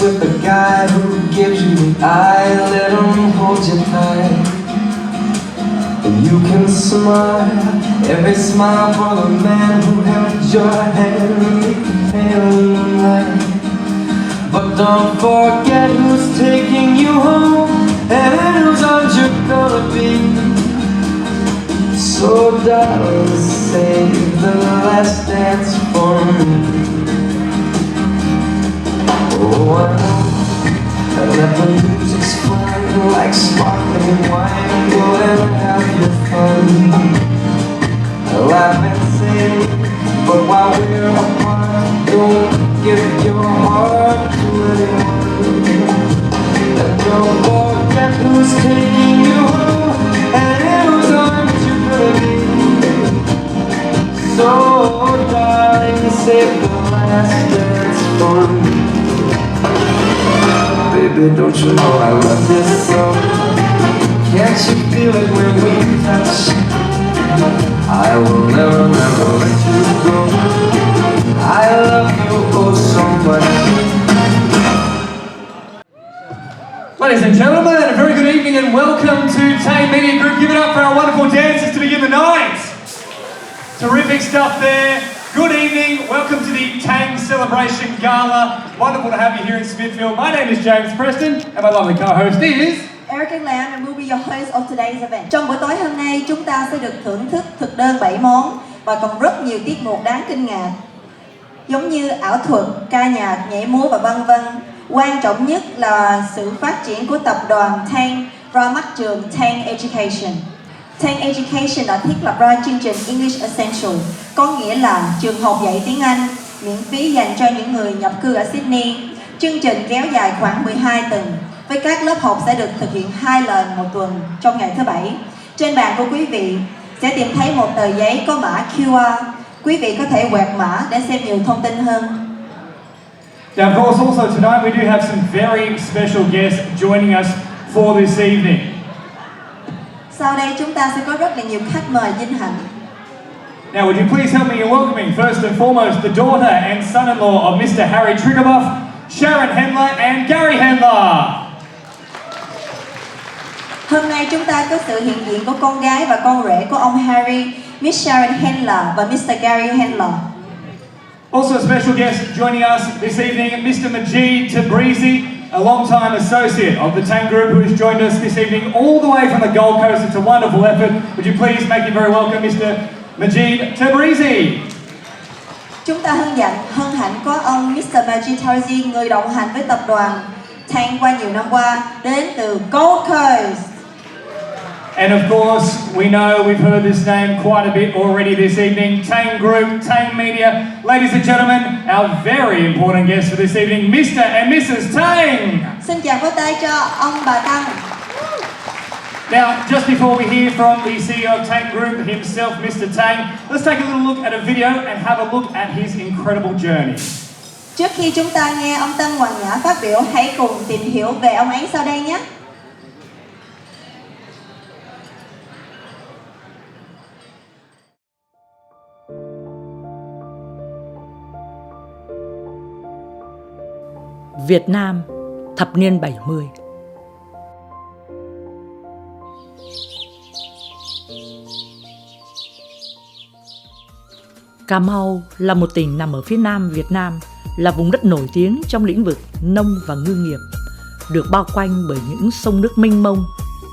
with the guy who gives you the eye, let him hold you tight. And you can smile, every smile for the man who held your hand and make you pale in the night. But don't forget who's taking you home and in whose arms you're gonna be. So darling, save the last dance for me. Oh, I know, and let the music's fine like sparkling wine. Go and have your fun, laugh and sing, but while we're apart, don't give your heart to anyone. And don't forget who's taking you home and in whose arms you're gonna be. So darling, save the last dance for me. Baby, don't you know I love this song? Can't you feel it when we touch? I will never, never let you go. I love you oh so much. Ladies and gentlemen, a very good evening and welcome to TANG Media Group. Give it up for our wonderful dancers to begin the night. Terrific stuff there. Good evening, welcome to the TANG Celebration Gala. Wonderful to have you here in Smithfield. My name is James Preston and my lovely co-host is LImôN and will be your host of today's event. Trong buổi tối hôm nay, chúng ta sẽ được thưởng thức thực đơn 7 món và còn rất nhiều tiết mục đáng kinh ngạc, giống như ảo thuật, ca nhạc, nhảy múa và vân vân. Quan trọng nhất là sự phát triển của tập đoàn TANG ra mắt trường TANG Education. TANG Education đã thiết lập ra chương trình English Essential, có nghĩa là trường học dạy tiếng Anh miễn phí dành cho những người nhập cư ở Sydney. Chương trình kéo dài khoảng 12 tuần, với các lớp học sẽ được thực hiện 2 lần một tuần trong ngày thứ Bảy. Trên bàn của quý vị sẽ tìm thấy một tờ giấy có mã QR. Quý vị có thể quẹt mã để xem nhiều thông tin hơn. Now, of course, also tonight we do have some very special guests joining us for this evening. Sau đây chúng ta sẽ có rất là nhiều khách mời vinh hạnh. Now, would you please help me in welcoming first and foremost the daughter and son-in-law of Mr. Harry Triggerbuff, Sharon Hendler and Gary Hendler. Hôm nay chúng ta có sự hiện diện của con gái và con rể của ông Harry, Miss Sharon Hendler và Mr. Gary Hendler. Also a special guest joining us this evening, Mr. Majid Tabrizi, a long-time associate of the TANG Group who has joined us this evening all the way from the Gold Coast. It's a wonderful effort. Would you please make him very welcome, Mr. Majid Tabrizi. Chúng ta hân hạnh có ông Mr. Majid Tabrizi, người đồng hành với tập đoàn TANG qua nhiều năm qua, đến từ Gold Coast. And of course, we know we've heard this name quite a bit already this evening. TANG Group, TANG Media. Ladies and gentlemen, our very important guests for this evening, Mr. and Mrs. Tang. Xin chào vỗ tay cho ông bà Tăng. Now, just before we hear from the CEO of TANG Group himself, Mr. Tang, let's take a little look at a video and have a look at his incredible journey. Trước khi chúng ta nghe ông Tân Hoàng Nhã phát biểu, hãy cùng tìm hiểu về ông ấy sau đây nhé. Việt Nam, thập niên 70. Cà Mau là một tỉnh nằm ở phía nam Việt Nam, là vùng đất nổi tiếng trong lĩnh vực nông và ngư nghiệp, được bao quanh bởi những sông nước mênh mông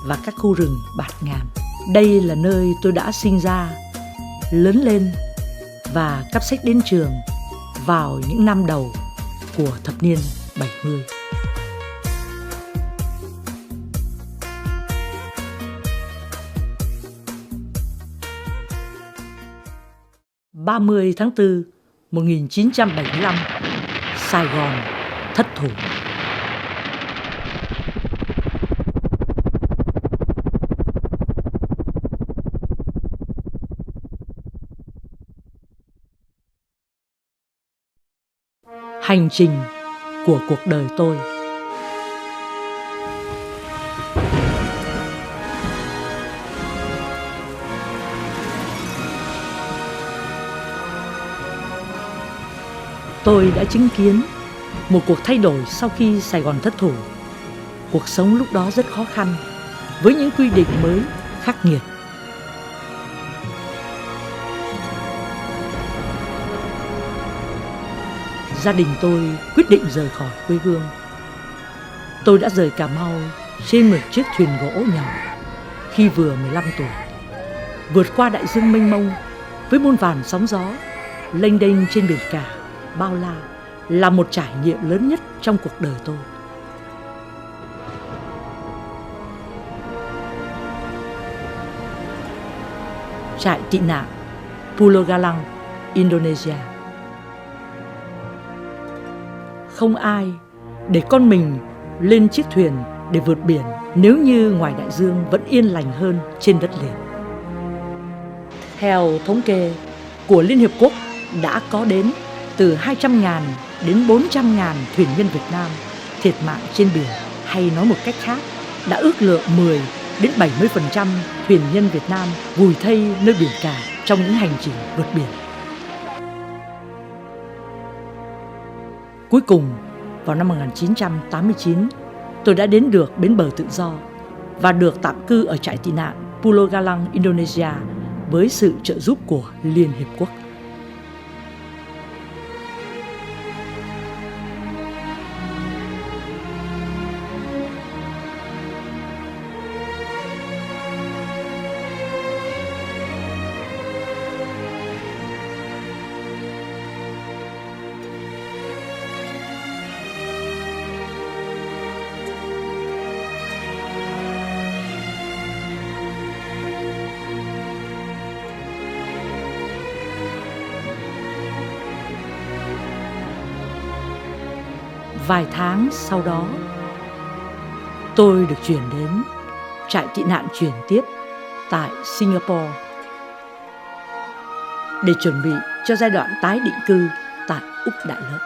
và các khu rừng bạt ngàn. Đây là nơi tôi đã sinh ra, lớn lên và cắp sách đến trường vào những năm đầu của thập niên 70. (30 tháng 4 1975), Sài Gòn thất thủ. Hành trình của cuộc đời tôi. Tôi đã chứng kiến một cuộc thay đổi sau khi Sài Gòn thất thủ. Cuộc sống lúc đó rất khó khăn, với những quy định mới khắc nghiệt. Gia đình tôi quyết định rời khỏi quê hương. Tôi đã rời Cà Mau trên một chiếc thuyền gỗ nhỏ khi vừa 15 tuổi, vượt qua đại dương mênh mông với muôn vàn sóng gió, lênh đênh trên biển cả bao la là một trải nghiệm lớn nhất trong cuộc đời tôi. Trại tị nạn Pulau Galang, Indonesia. Không ai để con mình lên chiếc thuyền để vượt biển nếu như ngoài đại dương vẫn yên lành hơn trên đất liền. Theo thống kê của Liên Hiệp Quốc, đã có đến từ 200.000 đến 400.000 thuyền nhân Việt Nam thiệt mạng trên biển, hay nói một cách khác, đã ước lượng 10 đến 70% thuyền nhân Việt Nam vùi thây nơi biển cả trong những hành trình vượt biển. Cuối cùng, vào năm 1989, tôi đã đến được bến bờ tự do và được tạm cư ở trại tị nạn Pulau Galang, Indonesia với sự trợ giúp của Liên Hiệp Quốc. Vài tháng sau đó, tôi được chuyển đến trại tị nạn chuyển tiếp tại Singapore để chuẩn bị cho giai đoạn tái định cư tại Úc Đại Lợi.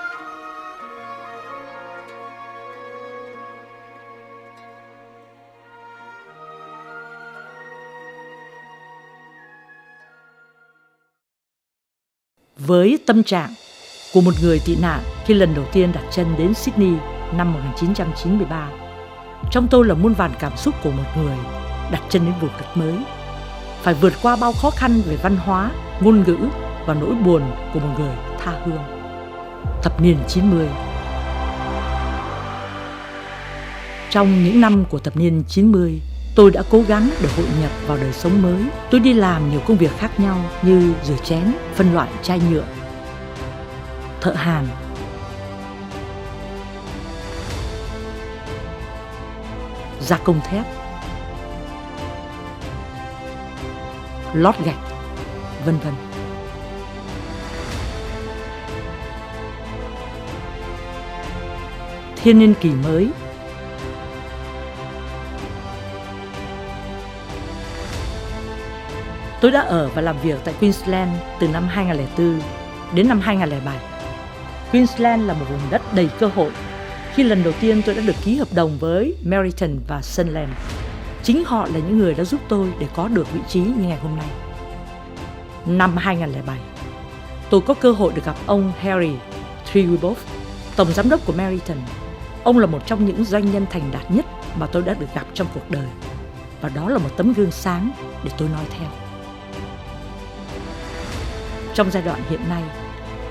Với tâm trạng của một người tị nạn khi lần đầu tiên đặt chân đến Sydney năm 1993, trong tôi là muôn vàn cảm xúc của một người đặt chân đến vùng đất mới, phải vượt qua bao khó khăn về văn hóa, ngôn ngữ và nỗi buồn của một người tha hương. Thập niên 90. Trong những năm của thập niên 90, tôi đã cố gắng để hội nhập vào đời sống mới. Tôi đi làm nhiều công việc khác nhau như rửa chén, phân loại chai nhựa, thợ hàn, gia công thép, lót gạch, vân vân. Thiên niên kỷ mới. Tôi đã ở và làm việc tại Queensland từ năm 2004 đến năm 2007. Queensland là một vùng đất đầy cơ hội. Khi lần đầu tiên tôi đã được ký hợp đồng với Meriton và Sunland, chính họ là những người đã giúp tôi để có được vị trí như ngày hôm nay. Năm 2007, tôi có cơ hội được gặp ông Harry Trewibov, tổng giám đốc của Meriton. Ông là một trong những doanh nhân thành đạt nhất mà tôi đã được gặp trong cuộc đời, và đó là một tấm gương sáng để tôi nói theo. Trong giai đoạn hiện nay,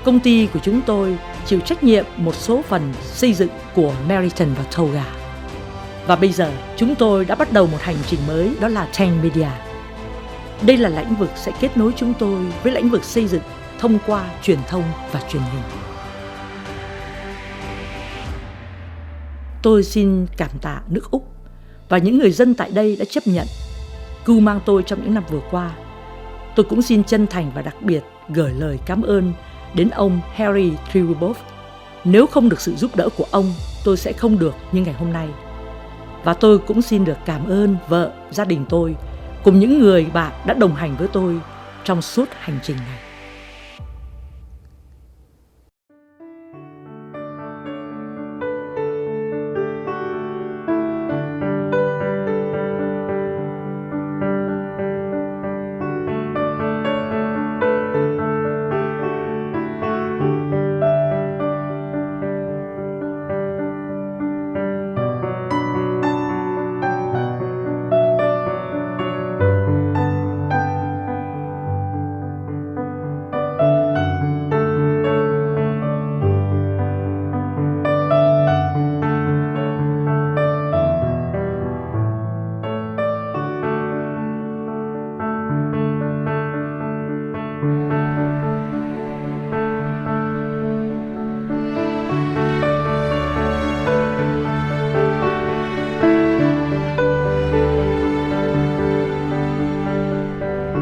công ty của chúng tôi chịu trách nhiệm một số phần xây dựng của Meriton và THOÍI. Và bây giờ chúng tôi đã bắt đầu một hành trình mới, đó là TANG MEDIA. Đây là lĩnh vực sẽ kết nối chúng tôi với lĩnh vực xây dựng thông qua truyền thông và truyền hình. Tôi xin cảm tạ nước Úc và những người dân tại đây đã chấp nhận cưu mang tôi trong những năm vừa qua. Tôi cũng xin chân thành và đặc biệt gửi lời cảm ơn đến ông Harry Trewibov. Nếu không được sự giúp đỡ của ông, tôi sẽ không được như ngày hôm nay. Và tôi cũng xin được cảm ơn vợ, gia đình tôi, cùng những người bạn đã đồng hành với tôi trong suốt hành trình này. Well,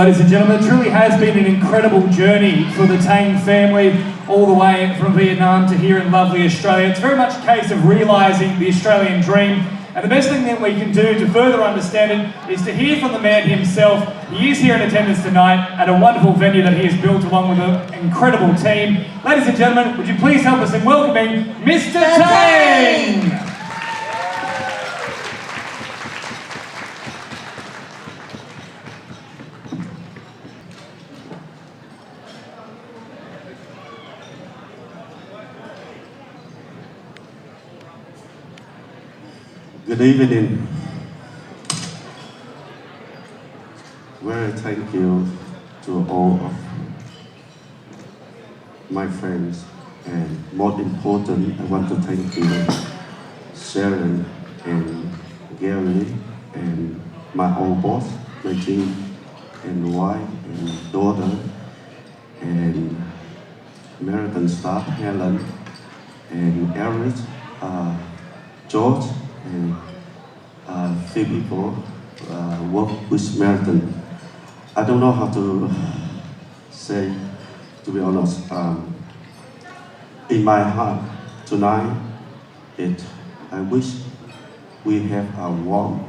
ladies and gentlemen, it truly has been an incredible journey for the Tang family, all the way from Vietnam to here in lovely Australia. It's very much a case of realising the Australian dream, and the best thing that we can do to further understand it is to hear from the man himself. He is here in attendance tonight at a wonderful venue that he has built along with an incredible team. Ladies and gentlemen, would you please help us in welcoming Mr. Tang! Good evening. Very thank you to all of my friends, and most important, I want to thank you, Sharon and Gary, and my old boss, my team, and wife and daughter, and American staff, Helen, and Eric, George, and few people work with Marathon. I don't know how to say, to be honest. In my heart tonight, I wish we have a warm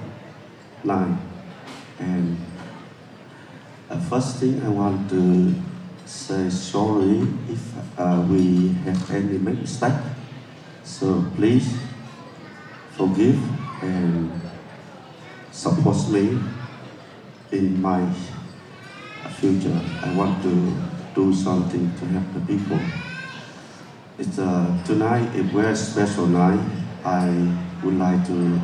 night. And first thing I want to say sorry if we have any mistake. So please forgive and support me in my future. I want to do something to help the people. It's tonight a very special night. I would like to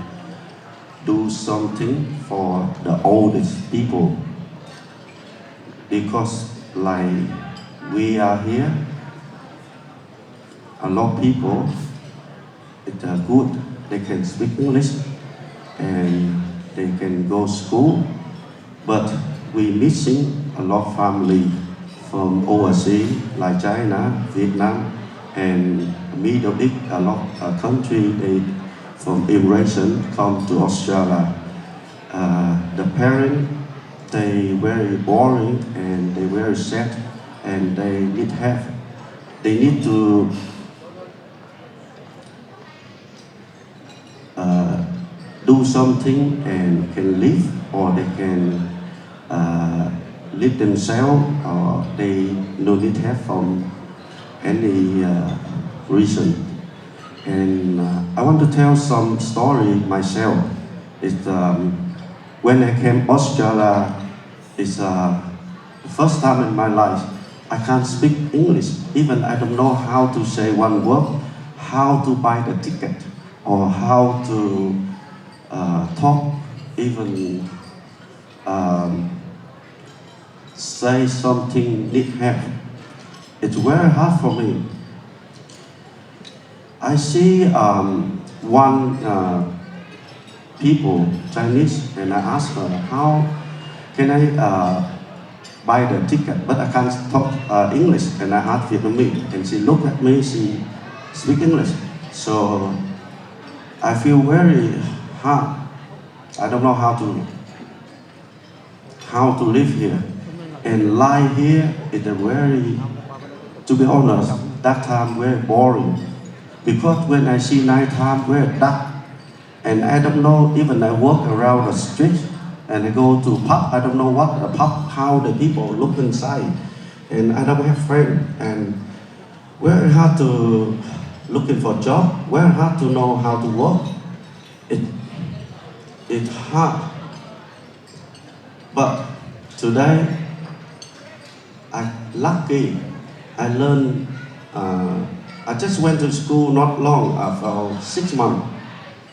do something for the oldest people, because like we are here, a lot of people, it's good. They can speak English and they can go to school, but we missing a lot of family from overseas like China, Vietnam, and Middle East. A lot of countries they from immigration come to Australia. The parents, they very boring and they very sad, and they need help. They need to do something and can live, or they can live themselves, or they no need help from any reason. And I want to tell some story myself. It's when I came to Australia, it's the first time in my life I can't speak English. Even I don't know how to say one word, how to buy the ticket, or how to talk, even say something need help. It's very hard for me. I see one people, Chinese, and I ask her, how can I buy the ticket? But I can't talk English, and I ask Vietnamese, and she looked at me, she speak English. So I feel very hard. I don't know how to live here. And life here is a very, to be honest, that time very boring. Because when I see night time, very dark. And I don't know, even I walk around the street and I go to pub, I don't know what the pub, how the people look inside. And I don't have friends. And very hard to looking for a job, very hard to know how to work. It's hard. But today, I'm lucky. I learned, I just went to school not long, for 6 months.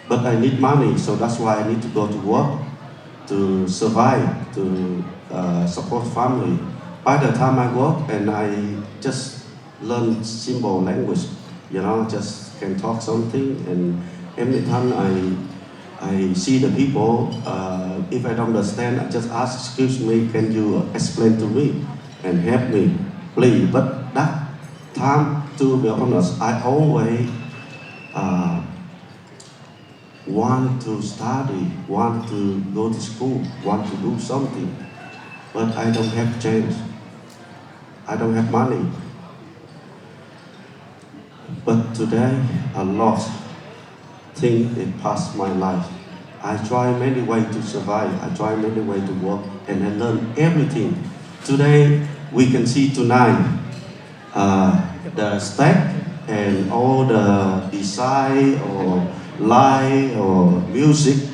But I need money, so that's why I need to go to work to survive, to support family. by the time I work and I just learn simple language, just can talk something, and every time I see the people, if I don't understand, I just ask, excuse me, can you explain to me and help me, please. But that time, to be honest, I always want to study, want to go to school, want to do something, but I don't have change. I don't have money. But today, a lot things it passed my life. I try many ways to survive. I try many ways to work, and I learn everything. Today, we can see tonight the stack and all the design or light or music.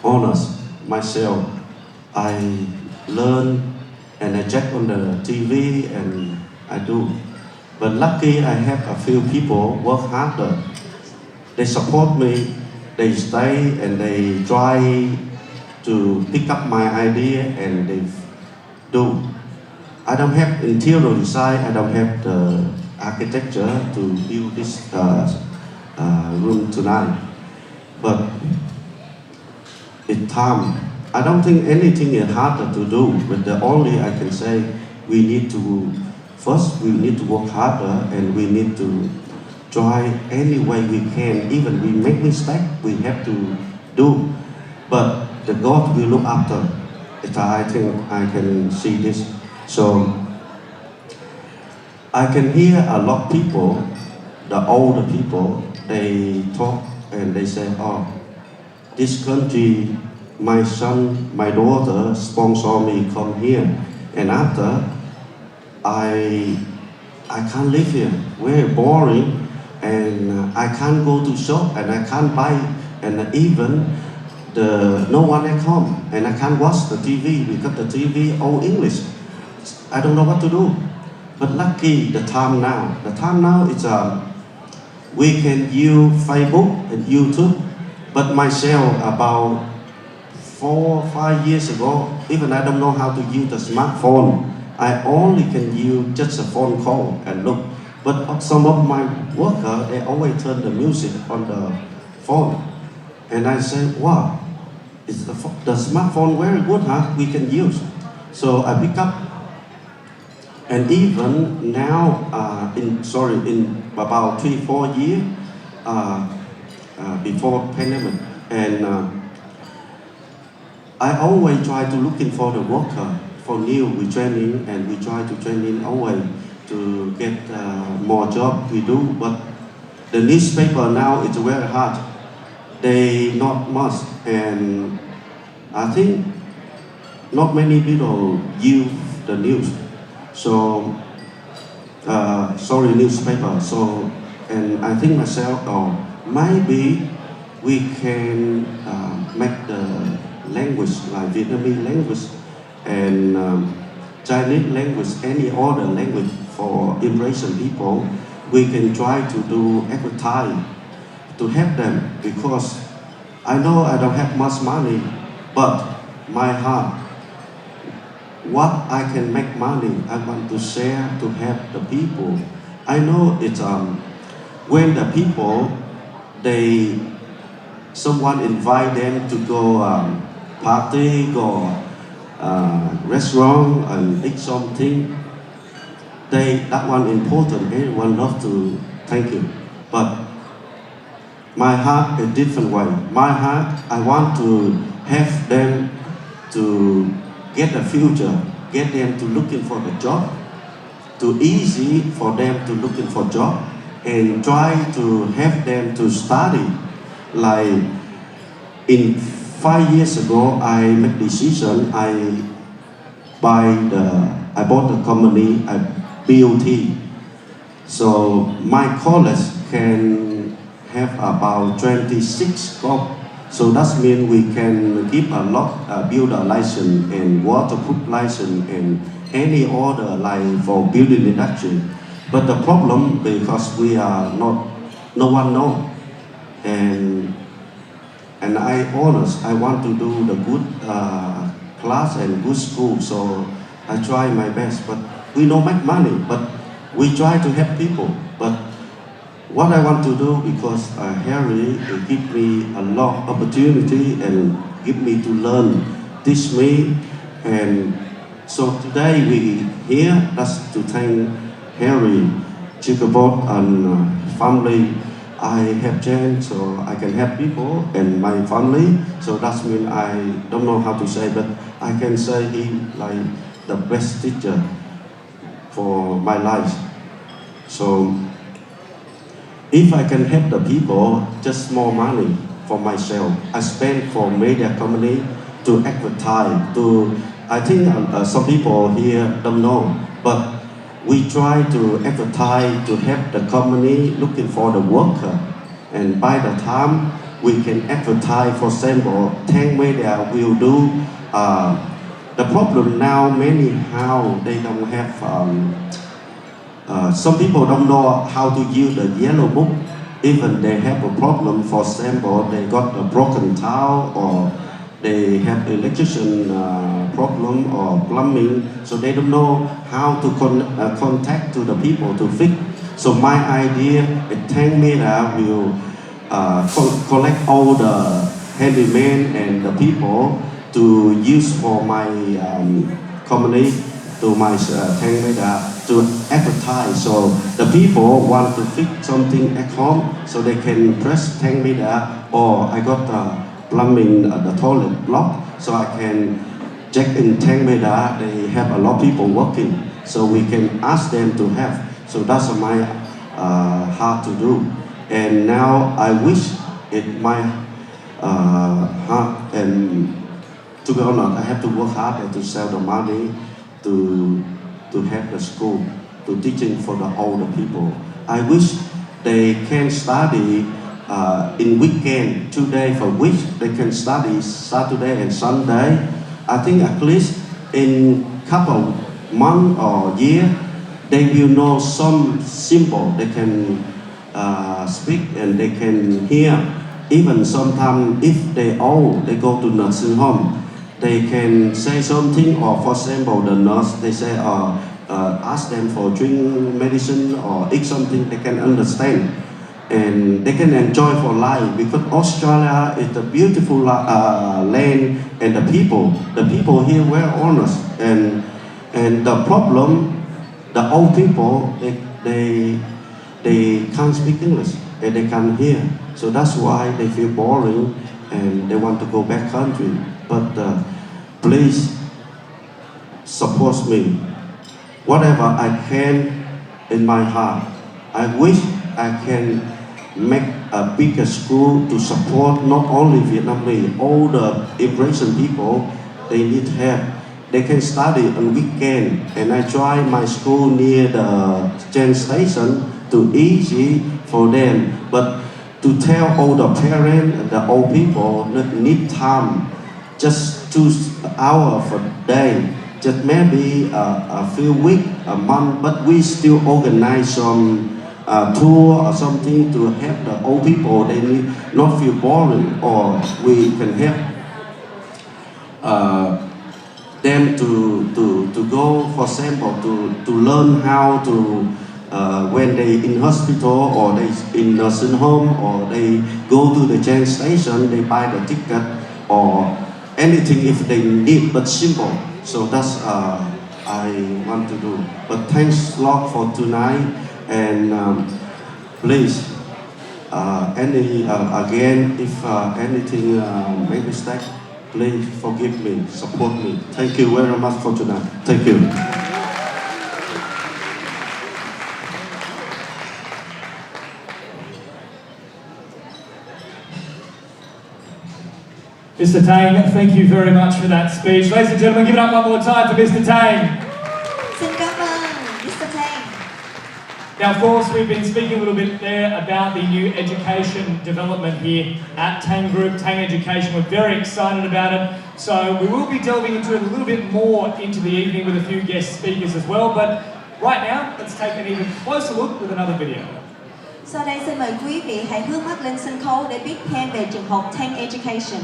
Honest, myself, I learn and I check on the TV and I do. But lucky I have a few people work harder. They support me, they stay and they try to pick up my idea and they do. I don't have interior design, I don't have the architecture to build this room tonight. But it's time. I don't think anything is harder to do, but the only I can say we need to work harder and we need to try any way we can. Even we make mistake, we have to do. But the God will look after. I think I can see this. So I can hear a lot of people, the older people, they talk and they say, oh, this country, my son, my daughter sponsor me come here. And after, I can't live here, very boring, and I can't go to shop and I can't buy, and even no one at home, and I can't watch the TV because the TV all English. I don't know what to do. But lucky the time now is we can use Facebook and YouTube. But myself about 4 or 5 years ago, even I don't know how to use the smartphone. I only can use just a phone call and look. But some of my workers, they always turn the music on the phone. And I say, wow, is the smartphone very good, huh? We can use. So I pick up. And even now, in about 3-4 years before pandemic, and I always try to looking for the worker for new we training, and we try to training always to get more job we do. But the newspaper now is very hard. They not much, and I think not many people use the news. So newspaper. So, and I think myself, maybe we can make the language like Vietnamese language and Chinese language, any other language for impression people. We can try to do advertise to help them, because I know I don't have much money, but my heart, what I can make money, I want to share to help the people. I know it's when the people, someone invite them to go party, go restaurant and eat something, that one important. Everyone love to thank you. But my heart a different way. My heart, I want to have them to get a future, get them to looking for the job, too easy for them to looking for job, and try to have them to study. Like in 5 years ago, I made decision. I bought the company, BOT. So my college can have about 26 jobs. So that means we can give a lot, build a license and waterproof license and any other like for building industry. But the problem, because we are not, no one know, and I want to do the good class and good school. So I try my best, but we don't make money, but we try to help people. But what I want to do, because Harry give me a lot of opportunity and give me to learn, teach me, and so today we here that's to thank Harry, Chicabot and family. I have chance so I can help people and my family. So that means I don't know how to say, but I can say he like the best teacher for my life. So if I can help the people, just more money for myself. I spend for media company to advertise. I think some people here don't know, but we try to advertise to help the company looking for the worker, and by the time we can advertise. For example, TANG MEDIA will do. The problem now, many how they don't have. Some people don't know how to use the yellow book. Even they have a problem. For example, they got a broken tile or they have electrician problem or plumbing, so they don't know how to contact to the people to fix. So my idea at TANG MEDIA will collect all the handyman and the people to use for my company, to my TANG MEDIA to advertise. So the people want to fix something at home, so they can press TANG MEDIA, or I got plumbing the toilet block, so I can check in TANG MEDIA. They have a lot of people working, so we can ask them to help. So that's my hard to do. And now I wish it my hard, and to be honest, I have to work hard and to save the money to help the school, to teaching for the older people. I wish they can study in weekend, 2 days for week. They can study Saturday and Sunday. I think at least in couple month or year, they will know some symbol. They can speak and they can hear. Even sometimes if they old, they go to nursing home, they can say something, or for example, the nurse, they say, ask them for drink medicine or eat something, they can understand. And they can enjoy for life, because Australia is a beautiful land, and the people here were honest. And the problem, the old people, they can't speak English and they can't hear. So that's why they feel boring and they want to go back country. But please support me. Whatever I can in my heart, I wish I can make a bigger school to support not only Vietnamese, all the immigration people. They need help. They can study on weekend, and I try my school near the train station to easy for them. But to tell all the parents and the old people need time, just 2 hours for day, just maybe a few weeks, a month, but we still organize some tour or something to help the old people. They need not feel boring, or we can help them to go, for example, to learn how to when they in hospital or they in nursing home, or they go to the train station, they buy the ticket or anything if they need, but simple. So that's I want to do. But thanks a lot for tonight, and please again, if anything make mistake, please forgive me, support me. Thank you very much for tonight. Thank you. Mr. Tang, thank you very much for that speech. Ladies and gentlemen, give it up one more time for Mr. Tang. Xin cảm ơn Mr. Tang. Now, of course, we've been speaking a little bit there about the new education development here at TANG Group, TANG Education. We're very excited about it. So we will be delving into it a little bit more into the evening with a few guest speakers as well. But right now, let's take an even closer look with another video. Sau đây xin mời quý vị hãy hướng mắt lên sân khấu để biết thêm về trường học TANG Education.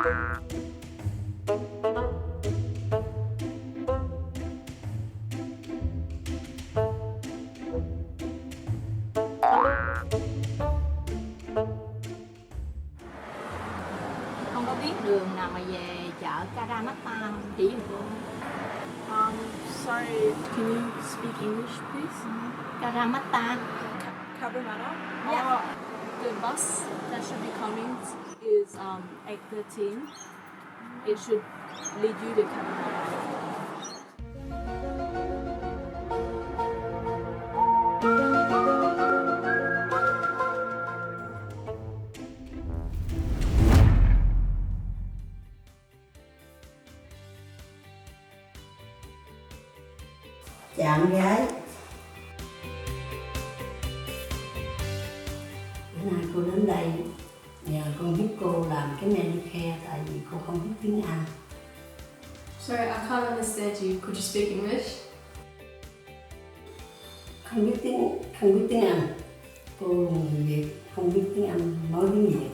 Con có biết đường nào mà về chợ Caramata không? Chỉ giùm cô. Sorry, can you speak English, please? Caramata. Cabramatta? Yeah. The bus that should be coming is 8:13. It should lead you to Cabramatta. Chào em gái. Bữa nay cô đến đây nhờ con giúp cô làm cái manicure tại vì cô không biết tiếng Anh. Sorry, I can't understand you. Could you speak English? Không biết tiếng Anh. Cô người Việt không biết tiếng Anh nói tiếng Việt.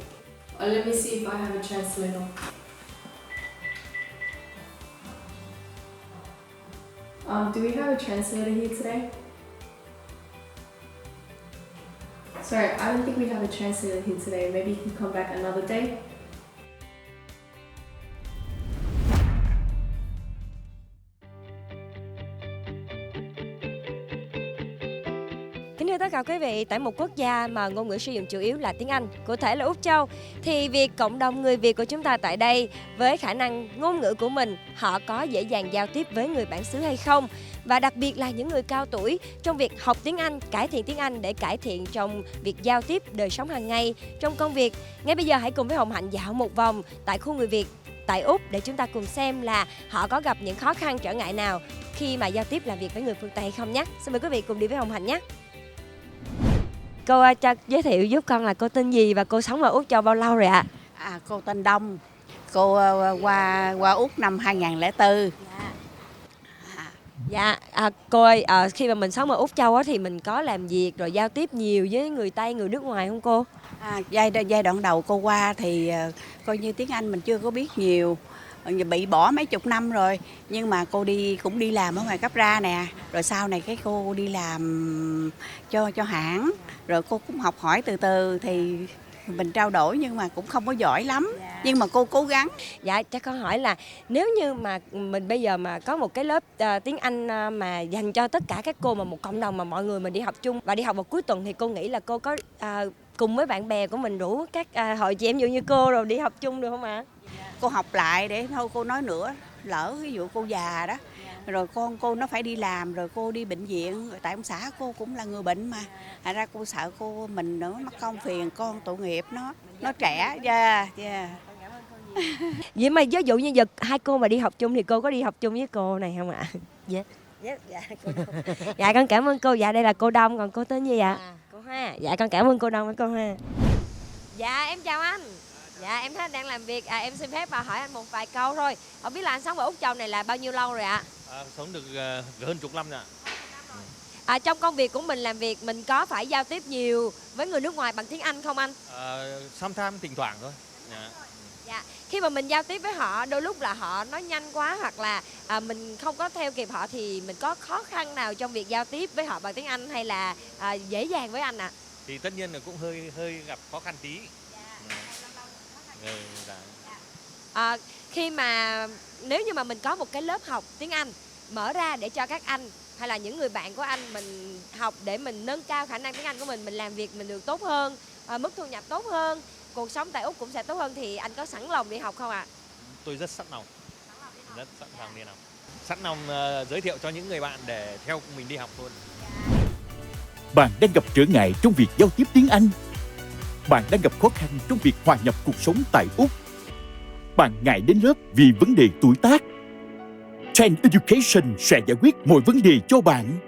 Let me see if I have a translator. Do we have a translator here today? Sorry, I don't think we have a translator here today. Maybe you can come back another day. Kính thưa tất cả quý vị, tại một quốc gia mà ngôn ngữ sử dụng chủ yếu là tiếng Anh, cụ thể là Úc Châu, thì việc cộng đồng người Việt của chúng ta tại đây với khả năng ngôn ngữ của mình, họ có dễ dàng giao tiếp với người bản xứ hay không? Và đặc biệt là những người cao tuổi trong việc học tiếng Anh, cải thiện tiếng Anh để cải thiện trong việc giao tiếp đời sống hàng ngày, trong công việc. Ngay bây giờ hãy cùng với Hồng Hạnh dạo một vòng tại khu người Việt tại Úc để chúng ta cùng xem là họ có gặp những khó khăn trở ngại nào khi mà giao tiếp làm việc với người phương Tây hay không nhé. Xin mời quý vị cùng đi với Hồng Hạnh nhé. Cô cho giới thiệu giúp con là cô tên gì và cô sống ở Úc Châu bao lâu rồi ạ? Cô tên Đông. Cô qua Úc năm 2004. Cô ơi, khi mà mình sống ở Úc Châu thì mình có làm việc rồi giao tiếp nhiều với người Tây, người nước ngoài không cô? Giai đoạn đầu cô qua thì coi như tiếng Anh mình chưa có biết nhiều, bị bỏ mấy chục năm rồi, nhưng mà cô cũng đi làm ở ngoài cấp ra nè, rồi sau này cái cô đi làm cho hãng, rồi cô cũng học hỏi từ từ thì mình trao đổi nhưng mà cũng không có giỏi lắm, nhưng mà cô cố gắng. Dạ, cho con hỏi là nếu như mà mình bây giờ mà có một cái lớp tiếng Anh mà dành cho tất cả các cô, mà một cộng đồng mà mọi người mình đi học chung và đi học vào cuối tuần, thì cô nghĩ là cô có cùng với bạn bè của mình rủ các hội chị em ví dụ như cô rồi đi học chung được không ạ? Cô học lại để thôi cô nói nữa, lỡ ví dụ cô già đó, rồi con cô nó phải đi làm, rồi cô đi bệnh viện, rồi tại ông xã cô cũng là người bệnh mà, thành ra cô sợ cô mình nữa mắc công phiền con tội nghiệp nó trẻ. Vậy mà ví dụ như giờ hai cô mà đi học chung thì cô có đi học chung với cô này không ạ? Dạ. Dạ con cảm ơn cô. Dạ đây là cô Đông, còn cô tên gì ạ? Cô Hoa. Dạ con cảm ơn cô Đông với cô Hoa. Dạ em chào anh. Dạ em thấy anh đang làm việc, em xin phép hỏi anh một vài câu thôi. Không biết là anh sống ở Úc Châu này là bao nhiêu lâu rồi ạ? Sống được hơn chục năm rồi ạ. Trong công việc của mình làm việc, mình có phải giao tiếp nhiều với người nước ngoài bằng tiếng Anh không anh? Sometimes thỉnh thoảng thôi. Dạ. Khi mà mình giao tiếp với họ, đôi lúc là họ nói nhanh quá hoặc là mình không có theo kịp họ, thì mình có khó khăn nào trong việc giao tiếp với họ bằng tiếng Anh hay là dễ dàng với anh ạ? Thì tất nhiên là cũng hơi gặp khó khăn tí. Khi mà nếu như mà mình có một cái lớp học tiếng Anh mở ra để cho các anh hay là những người bạn của anh mình học để mình nâng cao khả năng tiếng Anh của mình làm việc mình được tốt hơn, mức thu nhập tốt hơn, cuộc sống tại Úc cũng sẽ tốt hơn, thì anh có sẵn lòng đi học không ạ? Tôi rất sẵn lòng. Rất sẵn lòng đi học. Sẵn lòng giới thiệu cho những người bạn để theo mình đi học luôn. Bạn đang gặp trở ngại trong việc giao tiếp tiếng Anh. Bạn đang gặp khó khăn trong việc hòa nhập cuộc sống tại Úc. Bạn ngại đến lớp vì vấn đề tuổi tác. TANG Education sẽ giải quyết mọi vấn đề cho bạn.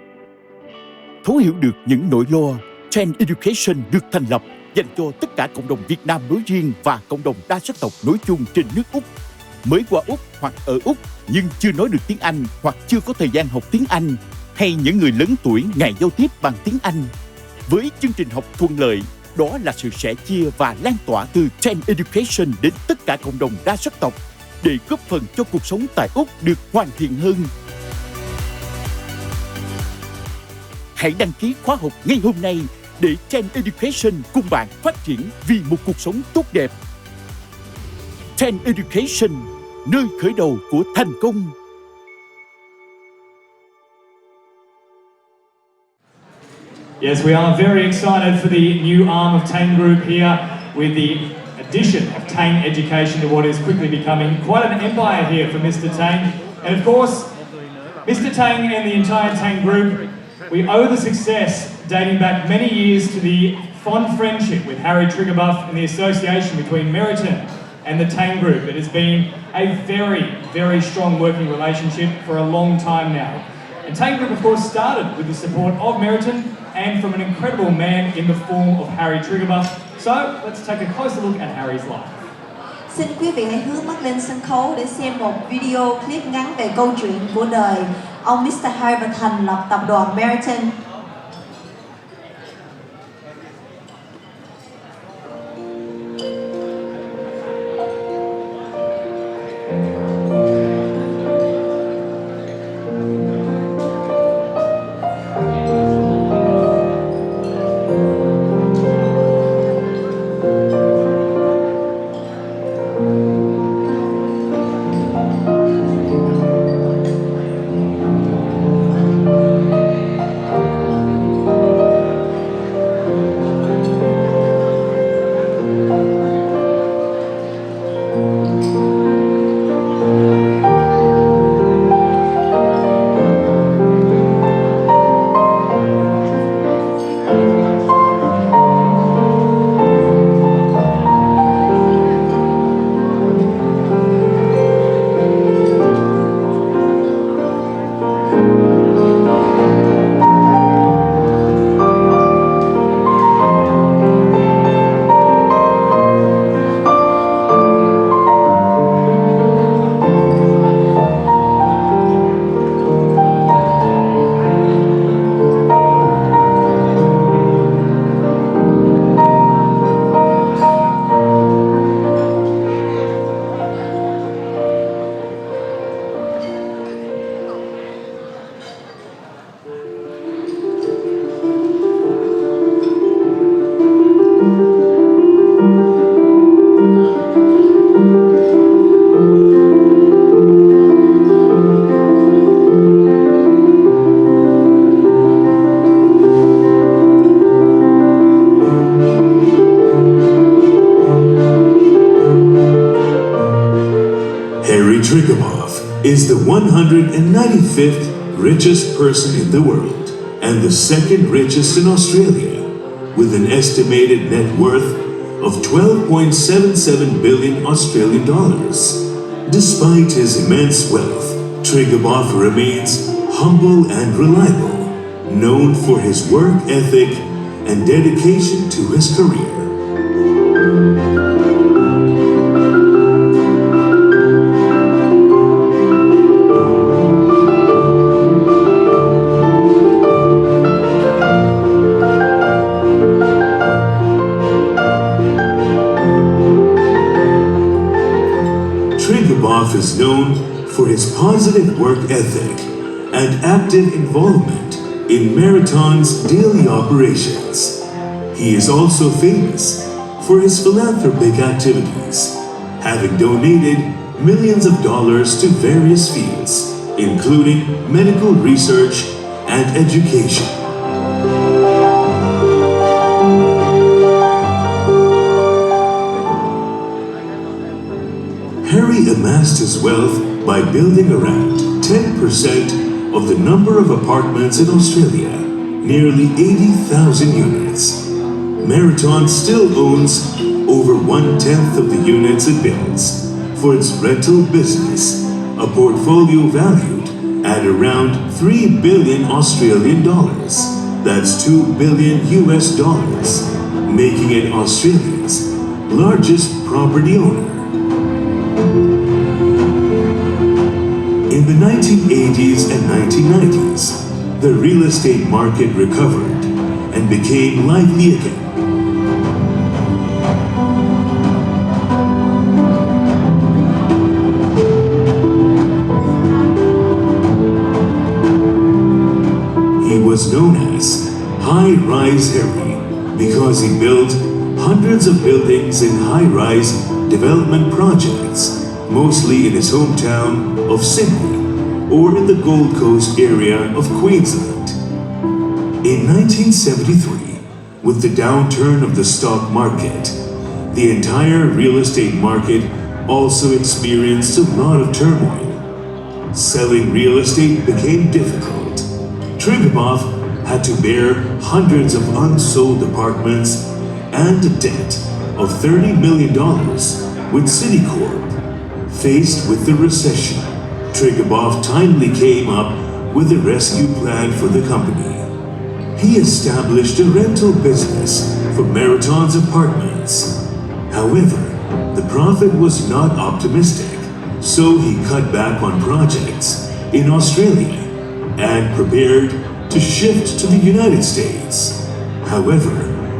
Thấu hiểu được những nỗi lo, TANG Education được thành lập dành cho tất cả cộng đồng Việt Nam nói riêng và cộng đồng đa sắc tộc nói chung trên nước Úc. Mới qua Úc hoặc ở Úc nhưng chưa nói được tiếng Anh hoặc chưa có thời gian học tiếng Anh, hay những người lớn tuổi ngại giao tiếp bằng tiếng Anh. Với chương trình học thuận lợi, đó là sự sẻ chia và lan tỏa từ TANG Education đến tất cả cộng đồng đa sắc tộc để góp phần cho cuộc sống tại Úc được hoàn thiện hơn. Hãy đăng ký khóa học ngay hôm nay để TANG Education cùng bạn phát triển vì một cuộc sống tốt đẹp. TANG Education, nơi khởi đầu của thành công. Yes, we are very excited for the new arm of TANG Group here with the addition of TANG Education to what is quickly becoming quite an empire here for Mr. Tang. And of course, Mr. Tang and the entire TANG Group, we owe the success dating back many years to the fond friendship with Harry Triggerbuff and the association between Meriton and the TANG Group. It has been a very, very strong working relationship for a long time now. And TANG Group, of course, started with the support of Meriton and from an incredible man in the form of Harry Triggerbuff. So, let's take a closer look at Harry's life. Xin quý vị hãy hướng mắt lên sân khấu để xem một video clip ngắn về câu chuyện của đời ông Mr. Harry và thành lập tập đoàn Meriton. is the 195th richest person in the world and the second richest in Australia, with an estimated net worth of 12.77 billion Australian dollars. Despite his immense wealth, Triggerbuff remains humble and reliable, known for his work ethic and dedication to his career. Triggerbuff is known for his positive work ethic and active involvement in Meriton's daily operations. He is also famous for his philanthropic activities, having donated millions of dollars to various fields, including medical research and education. Harry amassed his wealth by building around 10% of the number of apartments in Australia, nearly 80,000 units. Meriton still owns over 1/10 of the units it builds for its rental business, a portfolio valued at around 3 billion Australian dollars. That's 2 billion US dollars, making it Australia's largest property owner. In the 1980s and 1990s, the real estate market recovered and became lively again. was known as High Rise Harry because he built hundreds of buildings in high-rise development projects, mostly in his hometown of Sydney or in the Gold Coast area of Queensland. In 1973, with the downturn of the stock market, the entire real estate market also experienced a lot of turmoil. Selling real estate became difficult. Triggerboff had to bear hundreds of unsold apartments and a debt of $30 million with Citicorp. Faced with the recession, Triggerboff timely came up with a rescue plan for the company. He established a rental business for Marathon's apartments. However, the profit was not optimistic, so he cut back on projects in Australia and prepared to shift to the United States. However,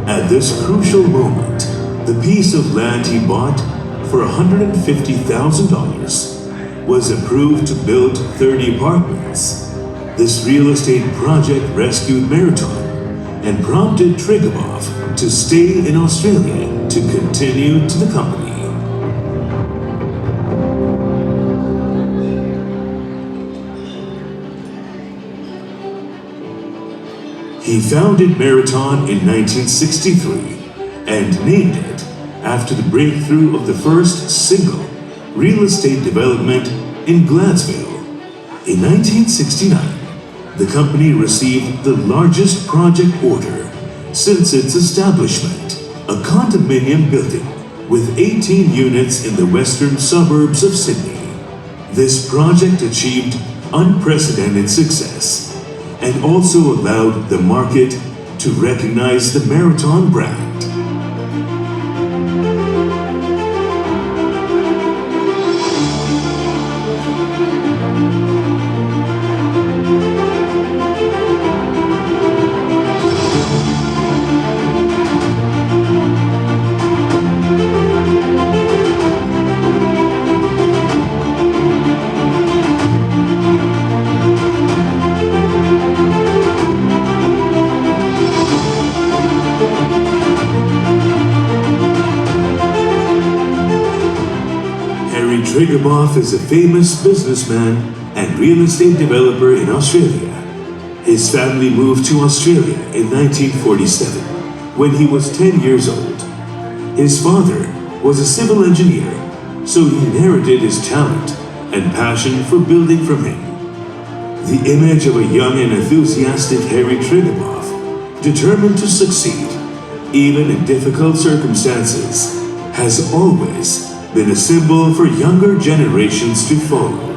at this crucial moment, the piece of land he bought for $150,000 was approved to build 30 apartments. This real estate project rescued Marathon and prompted Triggerboff to stay in Australia to continue to the company. He founded Marathon in 1963 and named it after the breakthrough of the first single real estate development in Gladesville. In 1969, the company received the largest project order since its establishment, a condominium building with 18 units in the western suburbs of Sydney. This project achieved unprecedented success and also allowed the market to recognize the Marathon brand. Triggerboff is a famous businessman and real estate developer in Australia. His family moved to Australia in 1947 when he was 10 years old. His father was a civil engineer, so he inherited his talent and passion for building from him. The image of a young and enthusiastic Harry Triggerboff, determined to succeed, even in difficult circumstances, has always been a symbol for younger generations to follow.